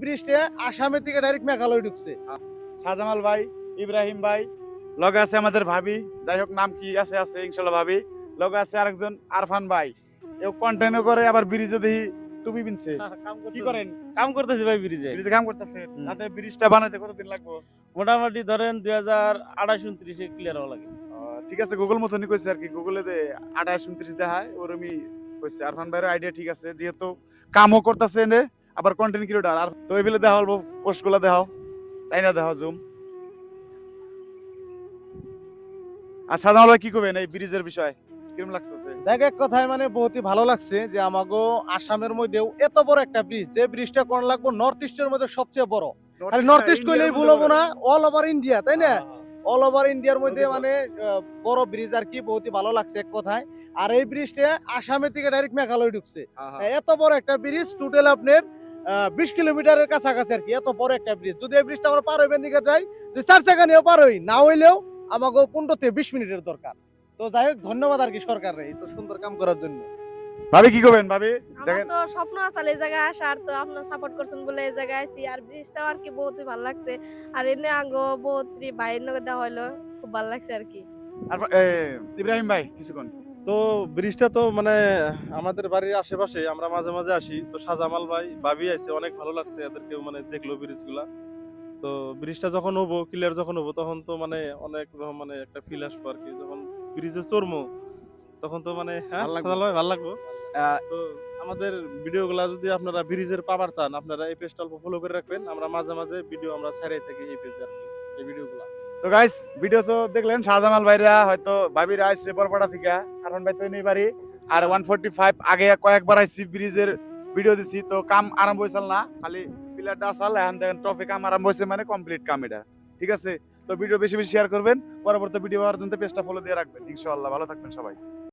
ব্রিজটা আসামের থেকে ডাইরেক্ট মেঘালয় ঢুকছে। শাহজামাল ভাই, ইব্রাহিম ভাই, লগে আছে আমাদের ভাবি, যাই হোক নাম কি আছে আছে ইনশাল্লাহ ভাবি, লগে আছে আরেকজন আরফান ভাই, এও কন্টেন্টও করে আবার ব্রিজে দেখি টুপি পিনছে। কি করেন? কাম করতেছি ভাই ব্রিজে। ব্রিজে কাম করতেছে। তাতে ব্রিজটা বানাইতে কতদিন লাগবে? মোটামুটি ধরেন 2028-29 ক্লিয়ার হওয়া লাগে। ঠিক আছে, গুগল মতনই কইছে আর কি, গুগলে যে 28-29 দেখায় ওরমই কইছে। আরফান ভাইয়ের আইডিয়া ঠিক আছে, যেহেতু কামও করতেছে নে আবার কন্টেন্ট ক্রিয়েটর। আর তো এই বেলে দেখা হলো পোস্টগুলো দেখাও, তাই না? দেখাও জুম। আর সাধারণত কি করবেন এই ব্রিজের বিষয় কিরকম লাগতেছে? জায়গা এক কথায় মানে বহুতই ভালো লাগছে যে আমাগো আসামের মধ্যেও এত বড় একটা ব্রিজ, যে ব্রিজটা কোন লাগবো নর্থ ইস্টের মধ্যে সবচেয়ে বড়। খালি নর্থ ইস্ট কইলেই ভুল হবো না, অল ওভার ইন্ডিয়া, তাই না? অল ওভার ইন্ডিয়ার মধ্যে মানে বড় ব্রিজ আর কি, বহুতই ভালো লাগছে এক কথায়। আর এই ব্রিজটা আসামের থেকে ডাইরেক্ট মেঘালয় ঢুকছে। এত বড় একটা ব্রিজ, টোটাল আপনার 20 কিলোমিটারের কাছাকাছি আর কি, এত বড় একটা ব্রিজ। যদি এই ব্রিজটা আমরা পার হইবেন দিকে যাই, যে 4 চাকা নিয়েও পার হই, না হইলেও আমাকে 15 থেকে 20 মিনিটের দরকার। তো যাই হোক, ধন্যবাদ আর কি সরকারের এই তো সুন্দর কাম করার জন্য। ভাবি কি করবেন? ভাবি আমার দেখেন, তো স্বপ্ন আছে এই জায়গায় আসার, তো আপনারা সাপোর্ট করছেন বলে এই জায়গায় আইছি। আর ব্রিজটাও আর কি বহুতই ভালো লাগছে। আর এনে আঙ্গো বহুতই বাইরের নগে দেওয়া হইলো, খুব ভালো লাগছে আর কি। আর ইব্রাহিম ভাই কিছুক্ষণ। তো ব্রিজটা তো মানে আমাদের বাড়ির আশেপাশে, আমরা মাঝে মাঝে আসি। তো শাহজামাল ভাই ভাবি আছে, অনেক ভালো লাগছে এদেরকেও মানে দেখলো ব্রিজগুলা। তো ব্রিজটা যখন হবো, ক্লিয়ার যখন হবো, তখন তো মানে অনেক রকম মানে একটা ফিল আসবো আর কি। যখন ব্রিজে চড়বো তখন তো মানে হ্যাঁ ভাল লাগবে। ভালো লাগবো। তো আমাদের ভিডিওগুলা যদি আপনারা ব্রিজের পাবার চান, আপনারা এই পেজটা অল্প ফলো করে রাখবেন। আমরা মাঝে মাঝে ভিডিও আমরা ছাড়াই থাকি এই পেজে আর কি, এই ভিডিওগুলা। তো গাইস, ভিডিও তো দেখলেন, শাহজামাল ভাইরা হয়তো ভাবিরা আইছে বরপাড়া থেকে, আরফান ভাই তো নেই বাড়ি। আর 145 আগে কয়েকবার আইছি, ব্রিজের ভিডিও দিছি। তো কাম আরম্ভ হইছিল না, খালি পিলারটা আসাল, এখন দেখেন ট্রফি কাম আরম্ভ হইছে, মানে কমপ্লিট কাম এটা। ঠিক আছে, তো ভিডিও বেশি বেশি শেয়ার করবেন, পরবর্তী ভিডিও পাওয়ার জন্য পেজটা ফলো দিয়ে রাখবেন। ইনশাআল্লাহ ভালো থাকবেন সবাই।